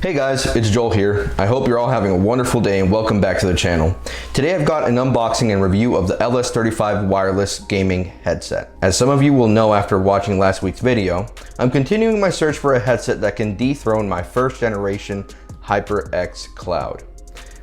Hey guys, it's Joel here. I hope you're all having a wonderful day and welcome back to the channel. Today I've got an unboxing and review of the LS35 wireless gaming headset. As some of you will know after watching last week's video, I'm continuing my search for a headset that can dethrone my first generation HyperX Cloud.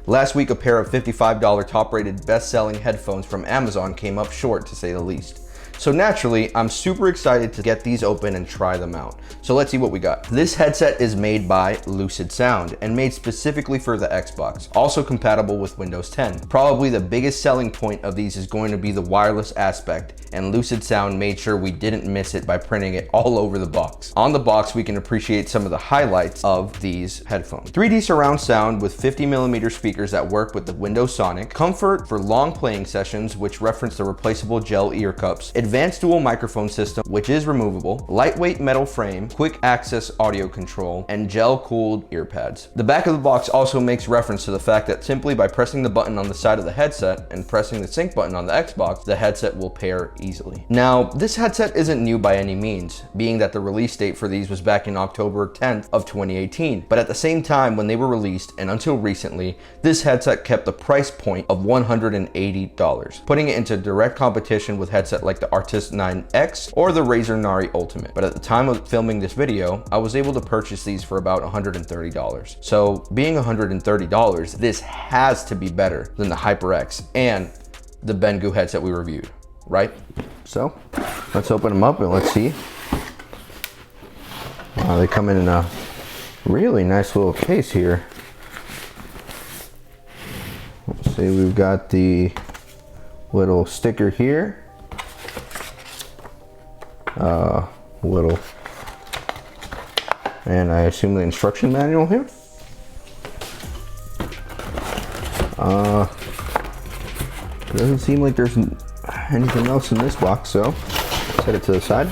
Last week a pair of $55 top-rated best-selling headphones from Amazon came up short, to say the least. So naturally, I'm super excited to get these open and try them out. So let's see what we got. This headset is made by LUCID Sound and made specifically for the Xbox, also compatible with Windows 10. Probably the biggest selling point of these is going to be the wireless aspect, and LUCID Sound made sure we didn't miss it by printing it all over the box. On the box, we can appreciate some of the highlights of these headphones. 3D surround sound with 50mm speakers that work with the Windows Sonic, comfort for long playing sessions, which reference the replaceable gel ear cups, advanced dual microphone system, which is removable, lightweight metal frame, quick access audio control, and gel cooled ear pads. The back of the box also makes reference to the fact that simply by pressing the button on the side of the headset and pressing the sync button on the Xbox, the headset will pair easily. Now, this headset isn't new by any means, being that the release date for these was back in October 10th of 2018. But at the same time when they were released and until recently, this headset kept the price point of $180, putting it into direct competition with headset like the Artist 9X or the Razer Nari Ultimate. But at the time of filming this video, I was able to purchase these for about $130. So being $130, this has to be better than the HyperX and the Banggood headset we reviewed, right? So let's open them up and let's see. They come in a really nice little case here. Let's see, we've got the little sticker here. Little, and I assume the instruction manual here. Doesn't seem like there's anything else in this box, so set it to the side.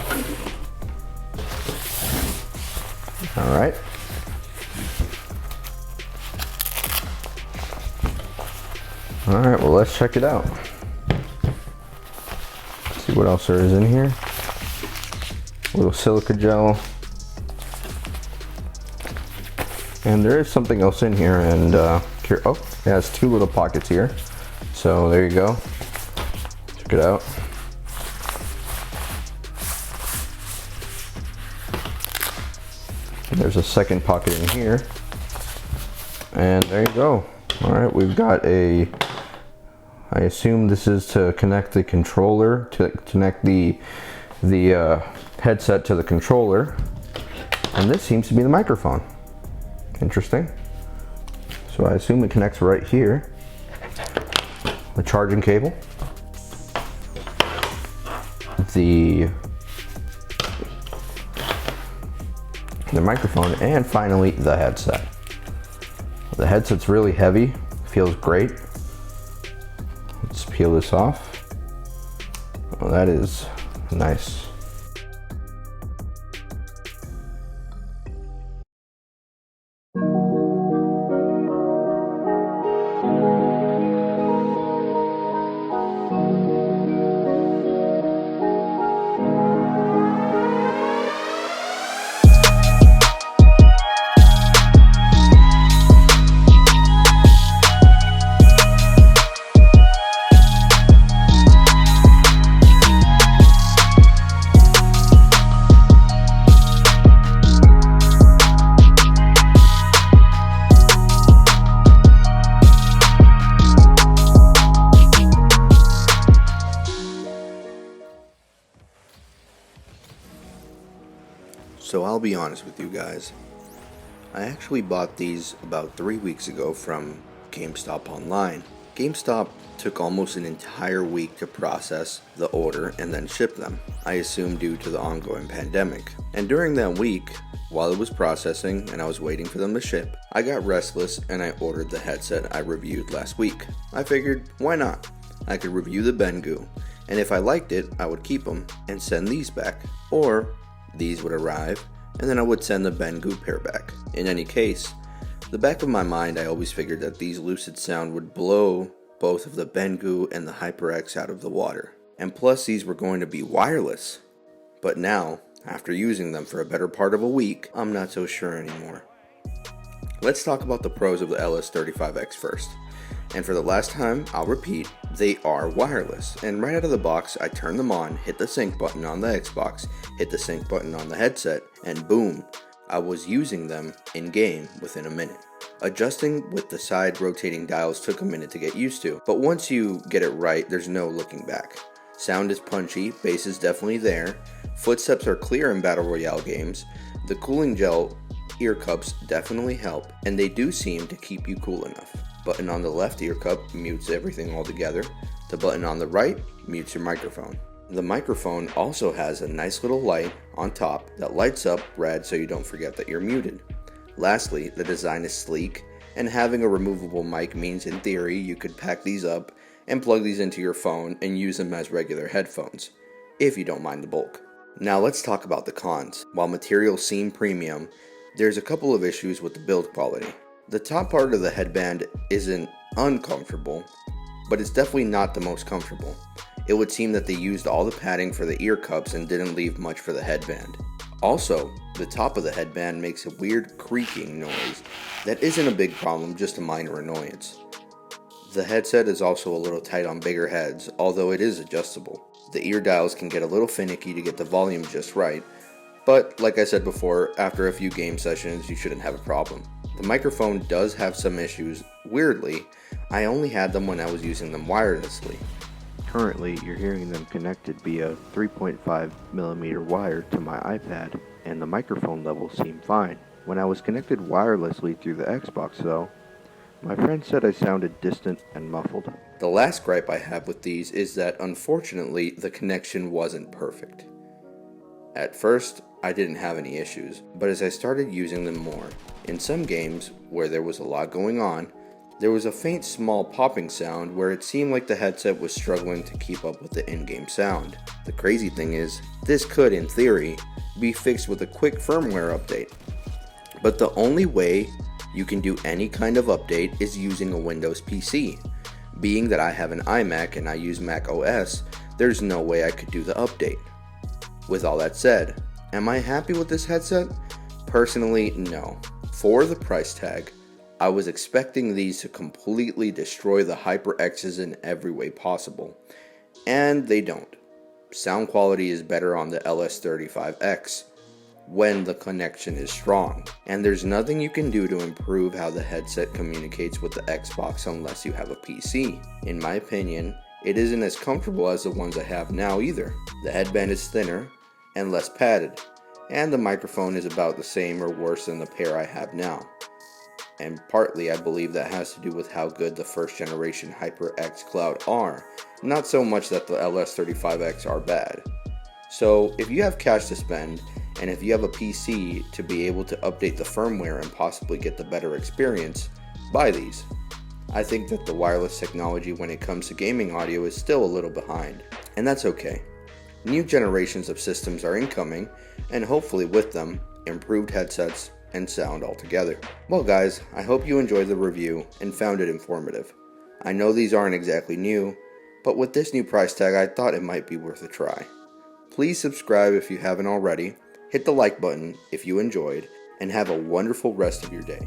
All right. All right, well, let's check it out. Let's see what else there is in here. Little silica gel, and there is something else in here, and oh, it has two little pockets here, so there you go. Check it out. And there's a second pocket in here, and there you go. All right, we've got I assume this is to connect the controller, to connect the headset to the controller, and this seems to be the microphone. Interesting. So I assume it connects right here. The charging cable, the microphone, and finally the headset. The headset's really heavy, feels great. Let's peel this off. Oh, that is nice. So I'll be honest with you guys, I actually bought these about 3 weeks ago from GameStop online. GameStop took almost an entire week to process the order and then ship them, I assume due to the ongoing pandemic. And during that week, while it was processing and I was waiting for them to ship, I got restless and I ordered the headset I reviewed last week. I figured, why not? I could review the Banggood, and if I liked it, I would keep them and send these back, or these would arrive and then I would send the Banggood pair back. In any case, the back of my mind, I always figured that these LUCID Sound would blow both of the Banggood and the HyperX out of the water. And plus these were going to be wireless. But now, after using them for a better part of a week, I'm not so sure anymore. Let's talk about the pros of the LS35X first. And for the last time, I'll repeat, they are wireless. And right out of the box, I turn them on, hit the sync button on the Xbox, hit the sync button on the headset, and boom, I was using them in-game within a minute. Adjusting with the side rotating dials took a minute to get used to, but once you get it right, there's no looking back. Sound is punchy, bass is definitely there, footsteps are clear in Battle Royale games, the cooling gel ear cups definitely help, and they do seem to keep you cool enough. Button on the left ear cup mutes everything altogether. The button on the right mutes your microphone. The microphone also has a nice little light on top that lights up red so you don't forget that you're muted. Lastly, the design is sleek, and having a removable mic means in theory you could pack these up and plug these into your phone and use them as regular headphones, if you don't mind the bulk. Now let's talk about the cons. While materials seem premium, there's a couple of issues with the build quality. The top part of the headband isn't uncomfortable, but it's definitely not the most comfortable. It would seem that they used all the padding for the ear cups and didn't leave much for the headband. Also, the top of the headband makes a weird creaking noise that isn't a big problem, just a minor annoyance. The headset is also a little tight on bigger heads, although it is adjustable. The ear dials can get a little finicky to get the volume just right, but like I said before, after a few game sessions you shouldn't have a problem. The microphone does have some issues. Weirdly, I only had them when I was using them wirelessly. Currently, you're hearing them connected via 3.5mm wire to my iPad, and the microphone levels seem fine. When I was connected wirelessly through the Xbox though, my friend said I sounded distant and muffled. The last gripe I have with these is that unfortunately the connection wasn't perfect. At first, I didn't have any issues, but as I started using them more, in some games where there was a lot going on, there was a faint small popping sound where it seemed like the headset was struggling to keep up with the in-game sound. The crazy thing is, this could, in theory, be fixed with a quick firmware update. But the only way you can do any kind of update is using a Windows PC. Being that I have an iMac and I use Mac OS, there's no way I could do the update. With all that said, am I happy with this headset? Personally, no. For the price tag, I was expecting these to completely destroy the HyperXs in every way possible, and they don't. Sound quality is better on the LS35X when the connection is strong, and there's nothing you can do to improve how the headset communicates with the Xbox unless you have a PC. In my opinion, it isn't as comfortable as the ones I have now either. The headband is thinner and less padded, and the microphone is about the same or worse than the pair I have now. And partly I believe that has to do with how good the first generation HyperX Cloud are, not so much that the LS35X are bad. So if you have cash to spend, and if you have a PC to be able to update the firmware and possibly get the better experience, buy these. I think that the wireless technology when it comes to gaming audio is still a little behind, and that's okay. New generations of systems are incoming, and hopefully with them, improved headsets and sound altogether. Well guys, I hope you enjoyed the review and found it informative. I know these aren't exactly new, but with this new price tag I thought it might be worth a try. Please subscribe if you haven't already, hit the like button if you enjoyed, and have a wonderful rest of your day.